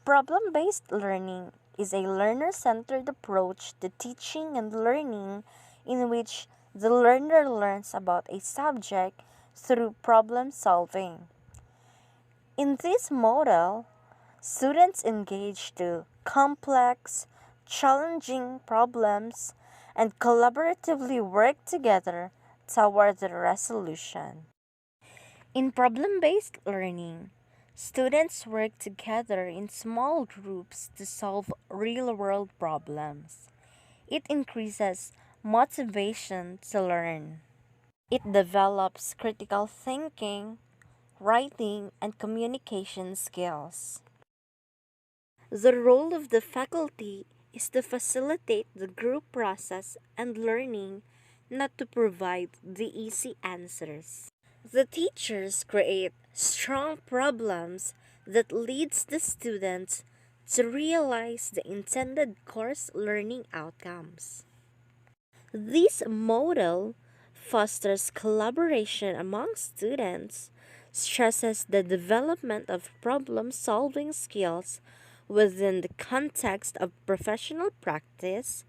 Problem-based learning is a learner-centered approach to teaching and learning in which the learner learns about a subject through problem solving. In this model, students engage to complex, challenging problems and collaboratively work together toward their resolution. In problem-based learning, students work together in small groups to solve real-world problems. It increases motivation to learn. It develops critical thinking, writing, and communication skills. The role of the faculty is to facilitate the group process and learning, not to provide the easy answers. The teachers create strong problems that leads the students to realize the intended course learning outcomes. This model fosters collaboration among students, stresses the development of problem-solving skills within the context of professional practice,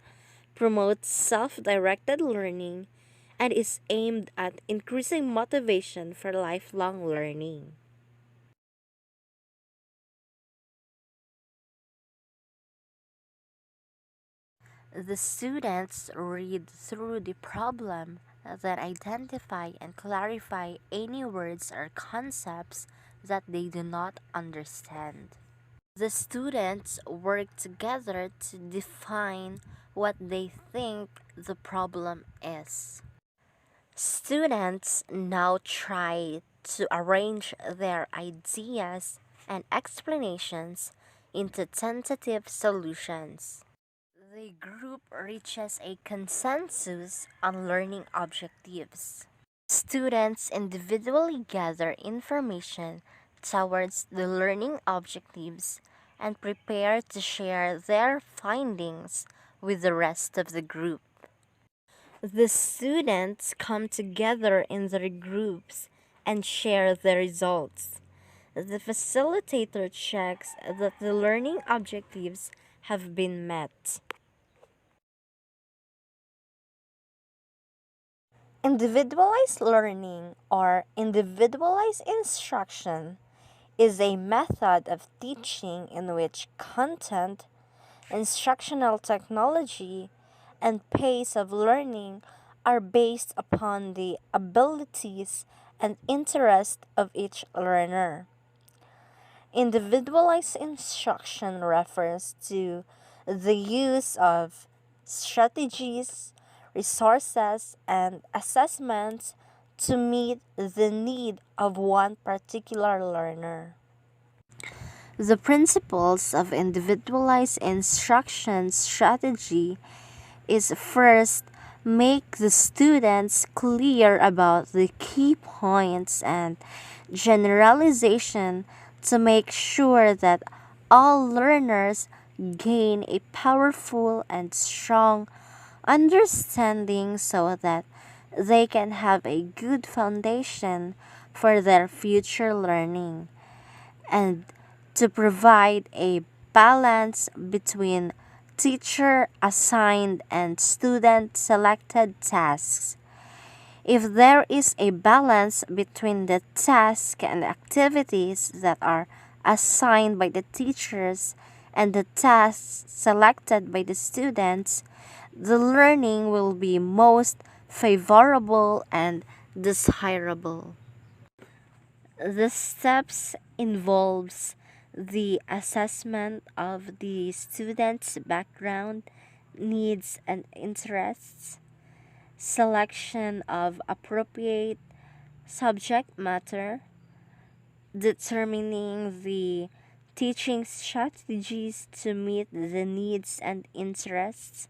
promotes self-directed learning, and is aimed at increasing motivation for lifelong learning. The students read through the problem, then identify and clarify any words or concepts that they do not understand. The students work together to define what they think the problem is. Students now try to arrange their ideas and explanations into tentative solutions. The group reaches a consensus on learning objectives. Students individually gather information towards the learning objectives and prepare to share their findings with the rest of the group. The students come together in their groups and share the results. The facilitator checks that the learning objectives have been met. Individualized learning or individualized instruction is a method of teaching in which content, instructional technology, and pace of learning are based upon the abilities and interest of each learner. Individualized instruction refers to the use of strategies, resources, and assessments to meet the need of one particular learner. The principles of individualized instruction strategy is first, make the students clear about the key points and generalization to make sure that all learners gain a powerful and strong understanding so that they can have a good foundation for their future learning, and to provide a balance between teacher assigned and student selected tasks. If there is a balance between the tasks and activities that are assigned by the teachers and the tasks selected by the students, the learning will be most favorable and desirable. The steps involves the assessment of the student's background, needs, and interests, selection of appropriate subject matter, determining the teaching strategies to meet the needs and interests,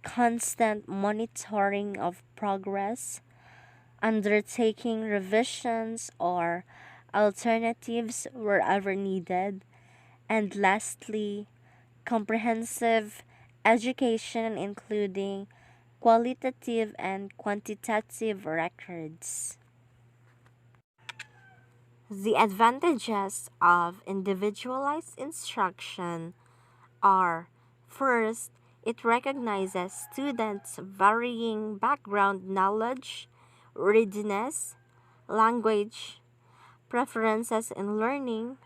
constant monitoring of progress, undertaking revisions or alternatives wherever needed, and lastly, comprehensive education including qualitative and quantitative records. The advantages of individualized instruction are: first, it recognizes students' varying background knowledge, readiness, language, preferences in learning,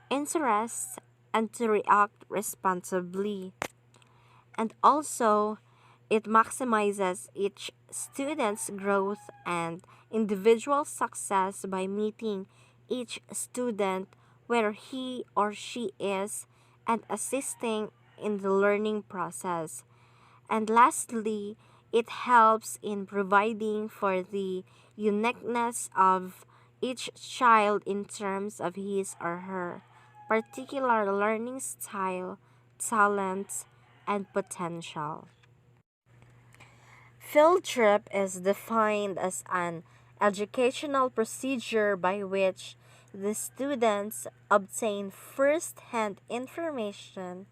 interests, and to react responsibly. And also, it maximizes each student's growth and individual success by meeting each student where he or she is and assisting in the learning process. And lastly, it helps in providing for the uniqueness of each child in terms of his or her particular learning style, talents, and potential. Field trip is defined as an educational procedure by which the students obtain first-hand information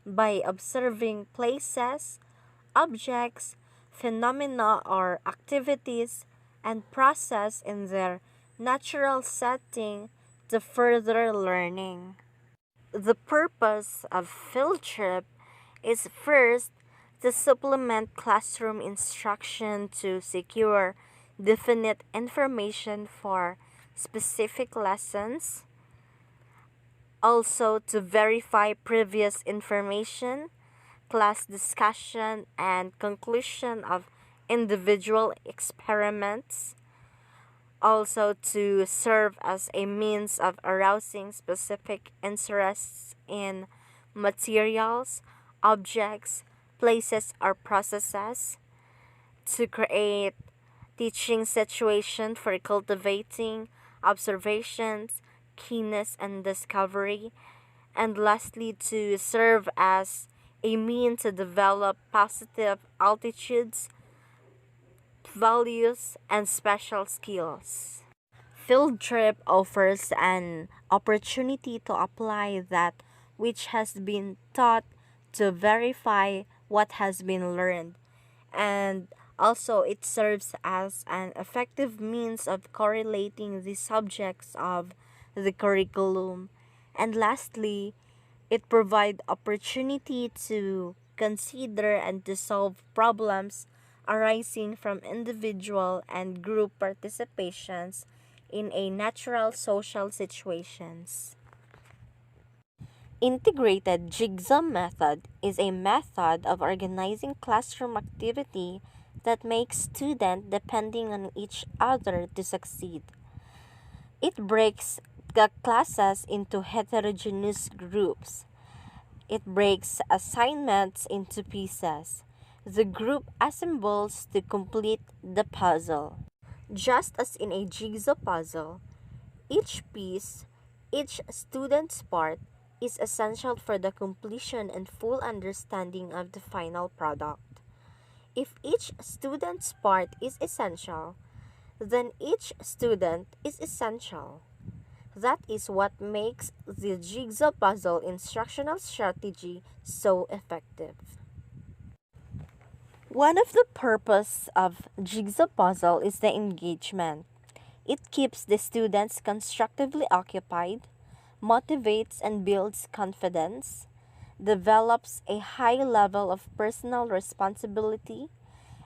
by observing places, objects, phenomena, or activities and process in their natural setting to further learning. The purpose of field trip is first to supplement classroom instruction to secure definite information for specific lessons, also to verify previous information, class discussion, and conclusion of individual experiments, also to serve as a means of arousing specific interests in materials, objects, places, or processes, to create teaching situation for cultivating observations, keenness, and discovery, and lastly to serve as a mean to develop positive attitudes, values, and special skills. Field trip offers an opportunity to apply that which has been taught to verify what has been learned, and also it serves as an effective means of correlating the subjects of the curriculum. And lastly, it provides opportunity to consider and to solve problems arising from individual and group participations in a natural social situations. Integrated Jigsaw method is a method of organizing classroom activity that makes students depending on each other to succeed. It breaks the classes into heterogeneous groups. It breaks assignments into pieces. The group assembles to complete the puzzle. Just as in a jigsaw puzzle, each piece, each student's part, is essential for the completion and full understanding of the final product. If each student's part is essential, then each student is essential. That is what makes the jigsaw puzzle instructional strategy so effective. One of the purposes of jigsaw puzzle is the engagement. It keeps the students constructively occupied, motivates and builds confidence, develops a high level of personal responsibility,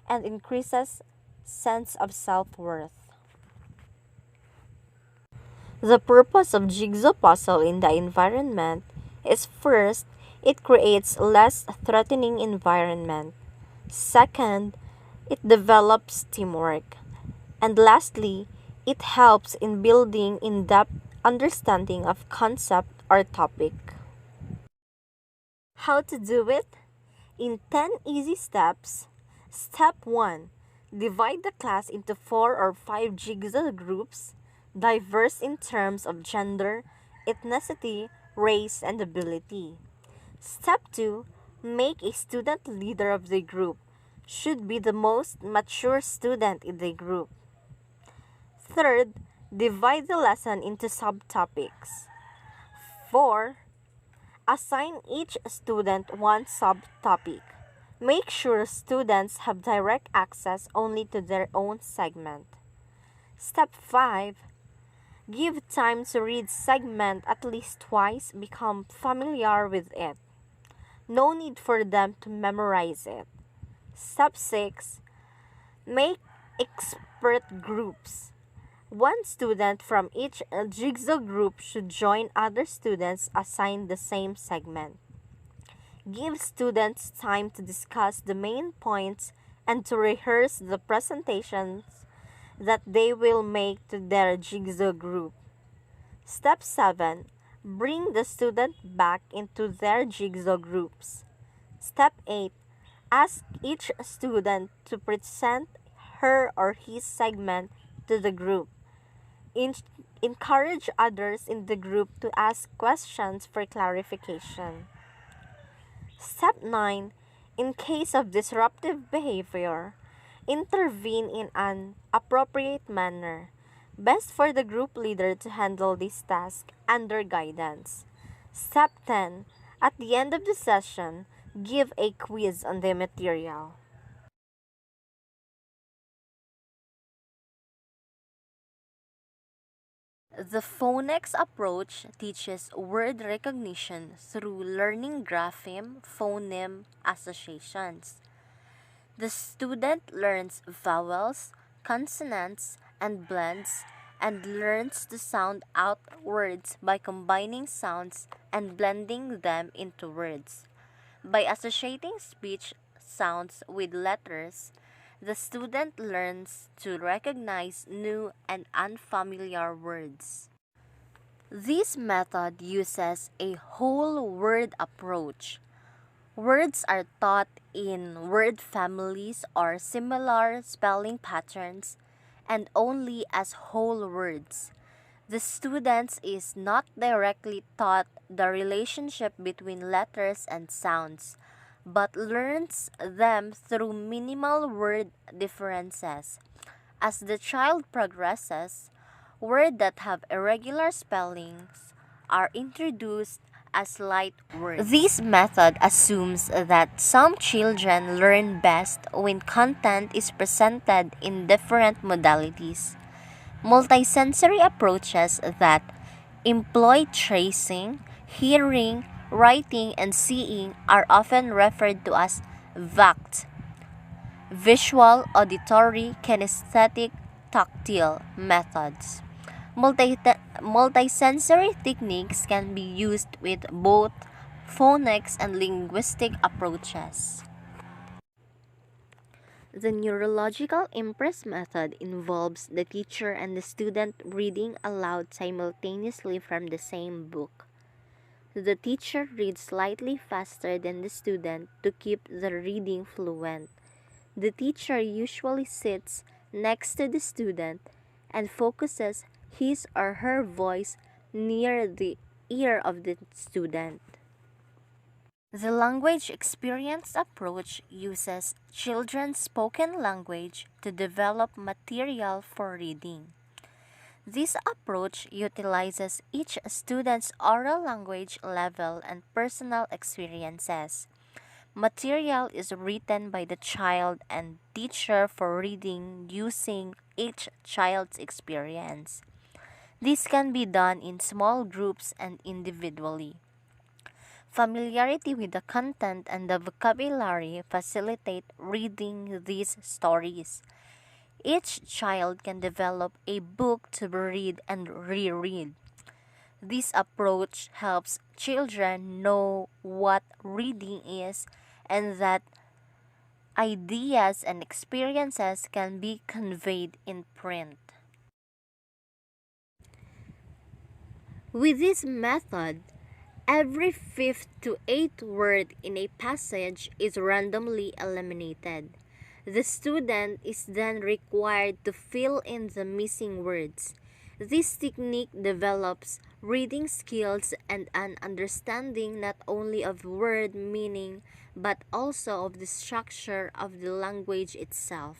and increases sense of self-worth. The purpose of jigsaw puzzle in the environment is first, it creates less threatening environment. Second, it develops teamwork. And lastly, it helps in building in-depth understanding of concept or topic. How to do it? In 10 easy steps. Step 1. Divide the class into 4 or 5 jigsaw groups, diverse in terms of gender, ethnicity, race, and ability. Step 2. Make a student leader of the group. Should be the most mature student in the group. Third, divide the lesson into subtopics. 4. Assign each student one subtopic. Make sure students have direct access only to their own segment. Step 5. Give time to read segment at least twice, become familiar with it. No need for them to memorize it. Step 6. Make expert groups. One student from each Jigsaw group should join other students assigned the same segment. Give students time to discuss the main points and to rehearse the presentations that they will make to their Jigsaw group. Step 7. Bring the student back into their Jigsaw groups. Step 8. Ask each student to present her or his segment to the group. Encourage others in the group to ask questions for clarification. Step 9. In case of disruptive behavior, intervene in an appropriate manner. Best for the group leader to handle this task under guidance. Step 10. At the end of the session, give a quiz on the material. The phonics approach teaches word recognition through learning grapheme phoneme associations. The student learns vowels, consonants, and blends and learns to sound out words by combining sounds and blending them into words. By associating speech sounds with letters, the student learns to recognize new and unfamiliar words. This method uses a whole word approach. Words are taught in word families or similar spelling patterns and only as whole words. The students is not directly taught the relationship between letters and sounds, but learns them through minimal word differences. As the child progresses, words that have irregular spellings are introduced as light words. This method assumes that some children learn best when content is presented in different modalities. Multisensory approaches that employ tracing, hearing, writing, and seeing are often referred to as VACT, visual, auditory, kinesthetic, tactile methods. Multisensory techniques can be used with both phonics and linguistic approaches. The neurological impress method involves the teacher and the student reading aloud simultaneously from the same book. The teacher reads slightly faster than the student to keep the reading fluent. The teacher usually sits next to the student and focuses his or her voice near the ear of the student. The language experience approach uses children's spoken language to develop material for reading. This approach utilizes each student's oral language level and personal experiences. Material is written by the child and teacher for reading using each child's experience. This can be done in small groups and individually. Familiarity with the content and the vocabulary facilitate reading these stories. Each child can develop a book to read and reread. This approach helps children know what reading is and that ideas and experiences can be conveyed in print. With this method, every fifth to eighth word in a passage is randomly eliminated. The student is then required to fill in the missing words. This technique develops reading skills and an understanding not only of word meaning but also of the structure of the language itself.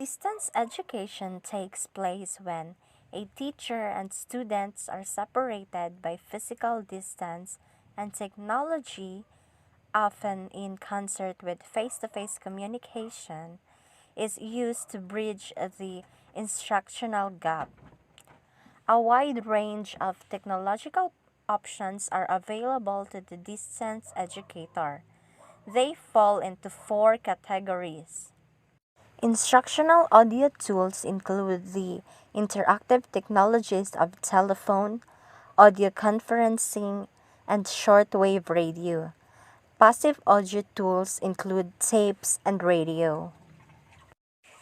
Distance education takes place when a teacher and students are separated by physical distance and technology, often in concert with face-to-face communication, is used to bridge the instructional gap. A wide range of technological options are available to the distance educator. They fall into four categories. Instructional audio tools include the interactive technologies of telephone, audio conferencing, and shortwave radio. Passive audio tools include tapes and radio.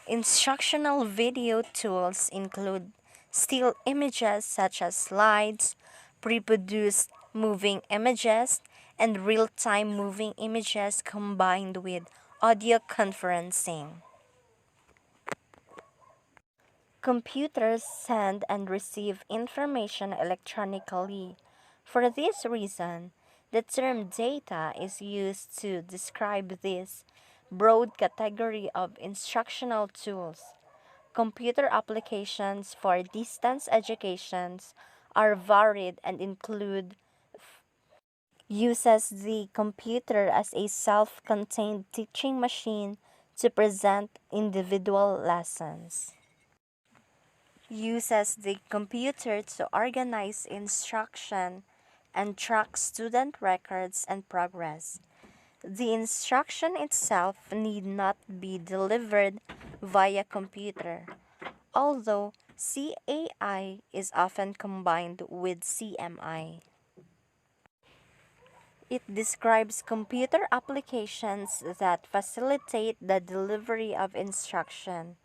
Instructional video tools include still images such as slides, pre-produced moving images, and real-time moving images combined with audio conferencing. Computers send and receive information electronically. For this reason, the term data is used to describe this broad category of instructional tools. Computer applications for distance educations are varied and include uses the computer as a self-contained teaching machine to present individual lessons. Uses the computer to organize instruction and track student records and progress. The instruction itself need not be delivered via computer, although CAI is often combined with CMI. It describes computer applications that facilitate the delivery of instruction.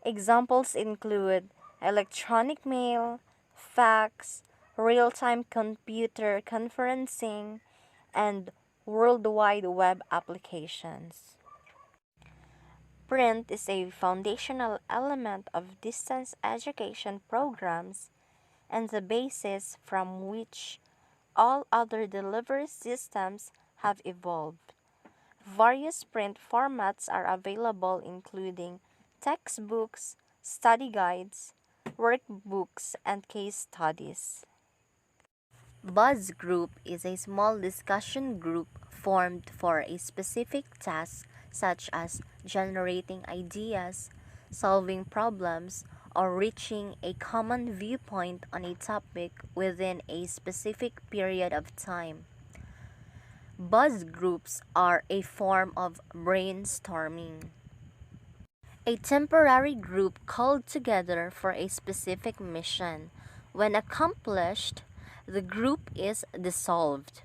Examples include electronic mail, fax, real-time computer conferencing, and World Wide Web applications. Print is a foundational element of distance education programs and the basis from which all other delivery systems have evolved. Various print formats are available including textbooks, study guides, workbooks, and case studies. Buzz group is a small discussion group formed for a specific task such as generating ideas, solving problems, or reaching a common viewpoint on a topic within a specific period of time. Buzz groups are a form of brainstorming. A temporary group called together for a specific mission. When accomplished, the group is dissolved.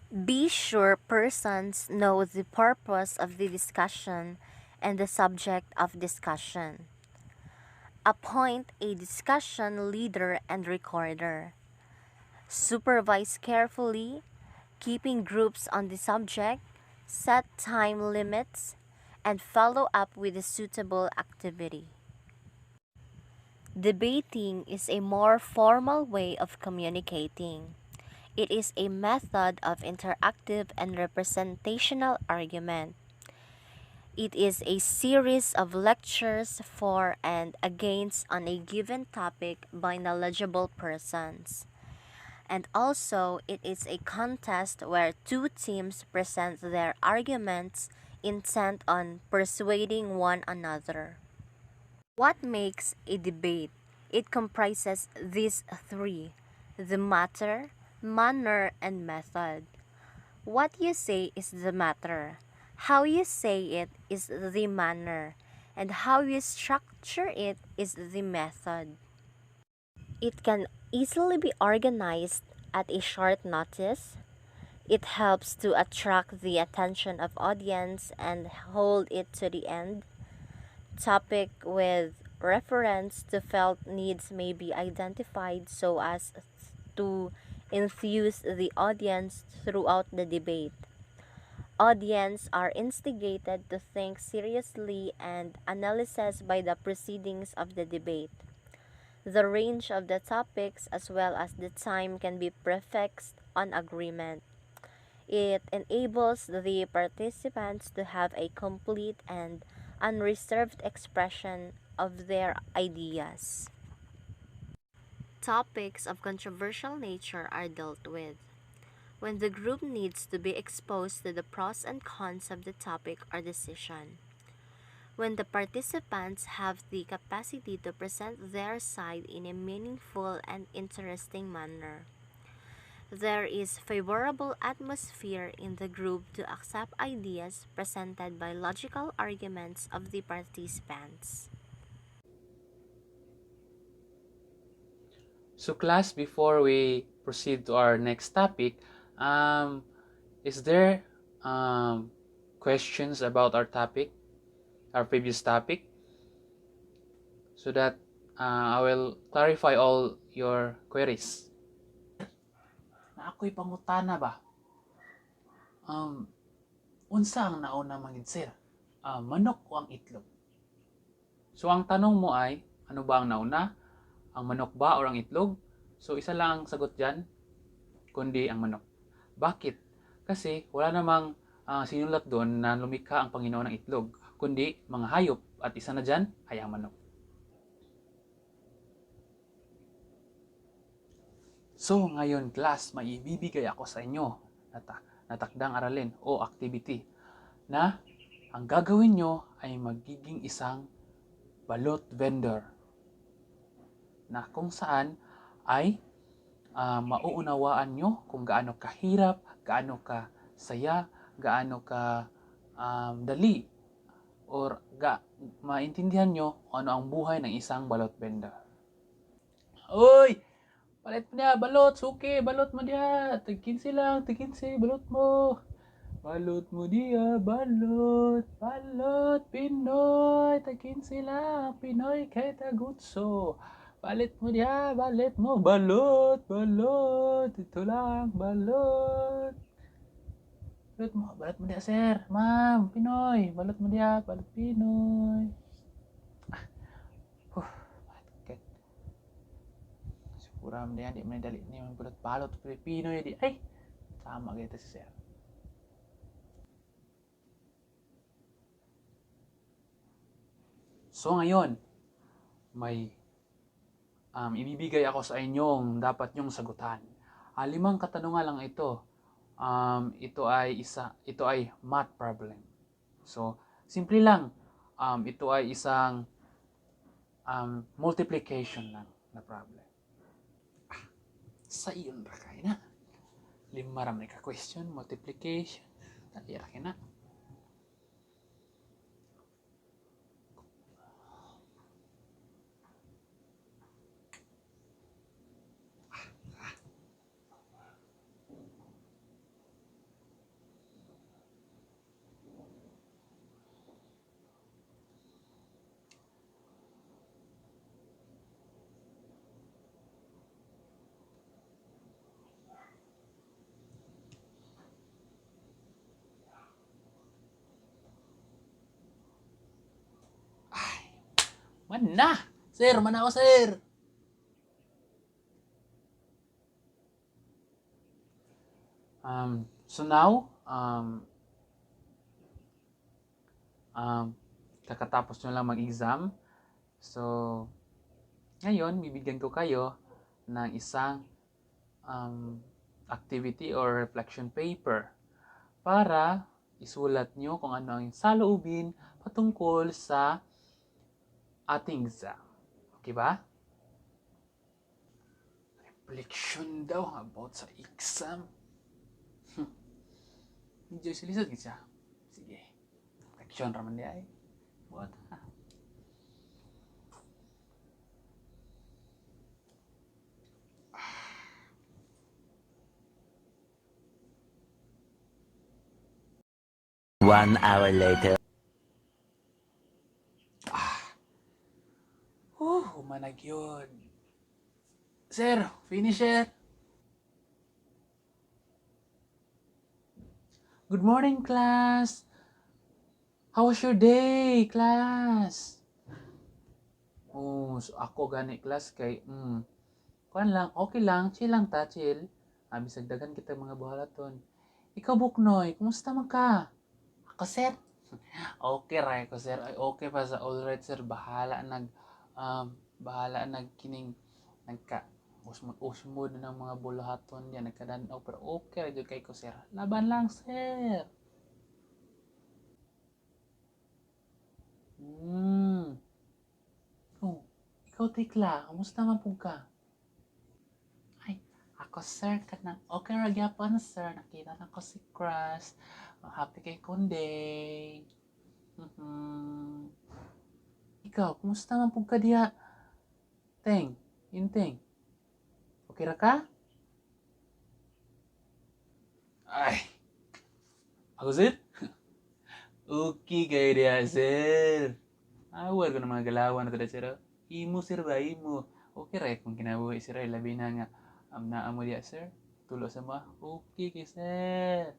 Be sure persons know the purpose of the discussion and the subject of discussion. Appoint a discussion leader and recorder. Supervise carefully, keeping groups on the subject, set time limits, and follow up with a suitable activity. Debating is a more formal way of communicating. It is a method of interactive and representational argument. It is a series of lectures for and against on a given topic by knowledgeable persons. And also, it is a contest where two teams present their arguments intent on persuading one another. What makes a debate? It comprises these three: the matter, manner, and method. What you say is the matter. How you say it is the manner. And how you structure it is the method. It can easily be organized at a short notice. It helps to attract the attention of audience and hold it to the end. Topic with reference to felt needs may be identified so as to enthuse the audience throughout the debate. Audience are instigated to think seriously and analysis by the proceedings of the debate. The range of the topics as well as the time can be prefixed on agreement. It enables the participants to have a complete and unreserved expression of their ideas. Topics of controversial nature are dealt with when the group needs to be exposed to the pros and cons of the topic or decision. When the participants have the capacity to present their side in a meaningful and interesting manner, there is favorable atmosphere in the group to accept ideas presented by logical arguments of the participants. So class, before we proceed to our next topic, is there questions about our topic, our previous topic, so that I will clarify all your queries. Na ako'y pangutana ba? Unsa ang nauna mangid sir? Manok o ang itlog? So ang tanong mo ay, ano ba ang nauna? Ang manok ba o ang itlog? So isa lang ang sagot dyan, kundi ang manok. Bakit? Kasi wala namang sinulat doon na lumikha ang Panginoon ng itlog, kundi mga hayop, at isa na dyan ay ang manok. So ngayon class, may ibibigay ako sa inyo na takdang aralin o activity na ang gagawin nyo ay magiging isang balot vendor, na kung saan ay mauunawaan nyo kung gaano kahirap, gaano ka saya, gaano ka dali, or maintindihan nyo ano ang buhay ng isang balot vendor. Oy! Palit mo niya, balot, suki, balot mo niya. Tig-15 lang, tig-15, balot mo. Balot mo diya, balot, balot, Pinoy, tig-15 lang, Pinoy kay tagutso. Balit mo diya, balit mo, balot, balot, ito lang, balot. Balot mo diya, sir, ma'am, Pinoy, balot mo diya, balot Pinoy. Bakit? Siguro mo diya, di mo dali ni balot Pilipino di. Ay, sama kita si sir. So ngayon, may ibibigay ako sa inyong dapat nyong sagutan. 5 katanungan lang ito. Ito ay math problem. So, simple lang. Ito ay isang multiplication lang na problem. Sa iyon ra kay na. 5 ra man ka question, multiplication. Dali ra kay na. Mana? Sir, mana ako, sir? So now, kakatapos nyo lang mag-exam. So, ngayon, bibigyan ko kayo ng isang activity or reflection paper para isulat nyo kung ano ang saloobin patungkol sa ating exam. Okay ba? Reflection daw about sa exam. Medyo silisod siya. Sige. Reflection raman di ay. Buat. 1 hour later. Humanag yun. Sir, finisher. Good morning, class. How was your day, class? So ako gani class kay kuan lang, okay lang, chill lang ta, chill. Bisag daghan kita mga buhalaton. Ikaw Buknoy, kumusta man ka? Ako sir. Okay ra ko sir. Ay okay pa sa all right sir. Bahala nag kining nagka usmod ng mga bulahaton diyan nagkadanaw, pero okay ra gyud kay ko sir. Laban lang sir. Hmm. Oh, ikaw Tekla, kamusta man po ka? Ay, ako sir, kanang okay ra gyapon sir, nakita na ko si Crush. Happy kay Kunday. Mhm. Ikaw, kumusta man po ka diha? Teng, Inteng. Okay ra ka? Ay, ako sir? Okay kayo diha sir. Awal ko ng mga galawan na tada sir. Imo sir ba, imo. Okay ra kung kinabuhi sir, labi na nga. Naa mo diha sir. Tulo sa mga. Okay kay sir.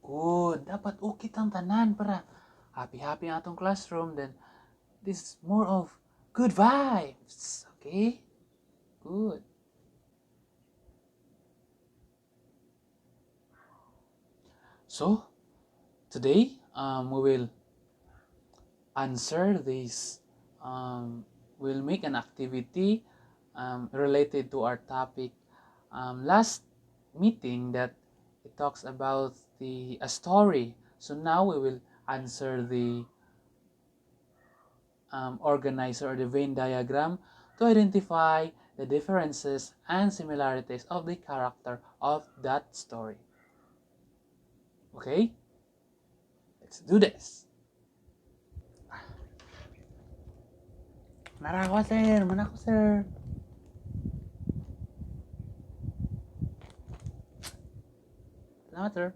Good. Dapat okay tang tanan para happy-happy ang atong classroom. Then, this is more of good vibes. Okay? Good. So, today, we will answer this. We'll make an activity related to our topic. Last meeting that it talks about a story. So now we will answer the organizer or the Venn diagram to identify the differences and similarities of the character of that story. Okay? Let's do this. Manako sir, manako sir. Salamat sir.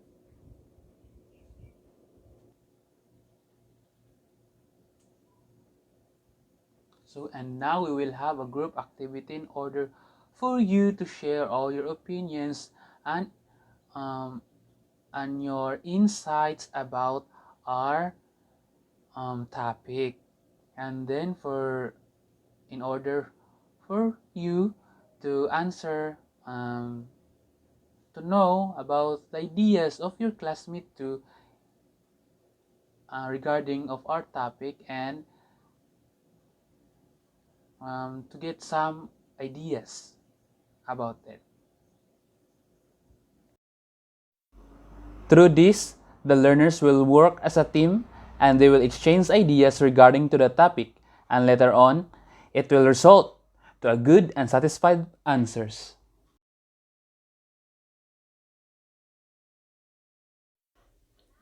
So, and now we will have a group activity in order for you to share all your opinions and um, your insights about our topic. And then in order for you to answer, to know about the ideas of your classmate too, regarding of our topic, and to get some ideas about it. Through this, the learners will work as a team and they will exchange ideas regarding to the topic, and later on, it will result to a good and satisfied answers.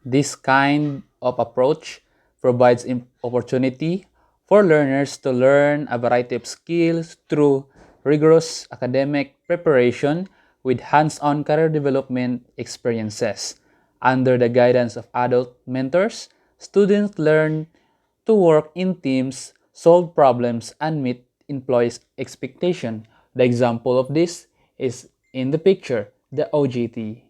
This kind of approach provides opportunity for learners to learn a variety of skills through rigorous academic preparation with hands-on career development experiences. Under the guidance of adult mentors, students learn to work in teams, solve problems, and meet employees' expectation. The example of this is in the picture, the OJT.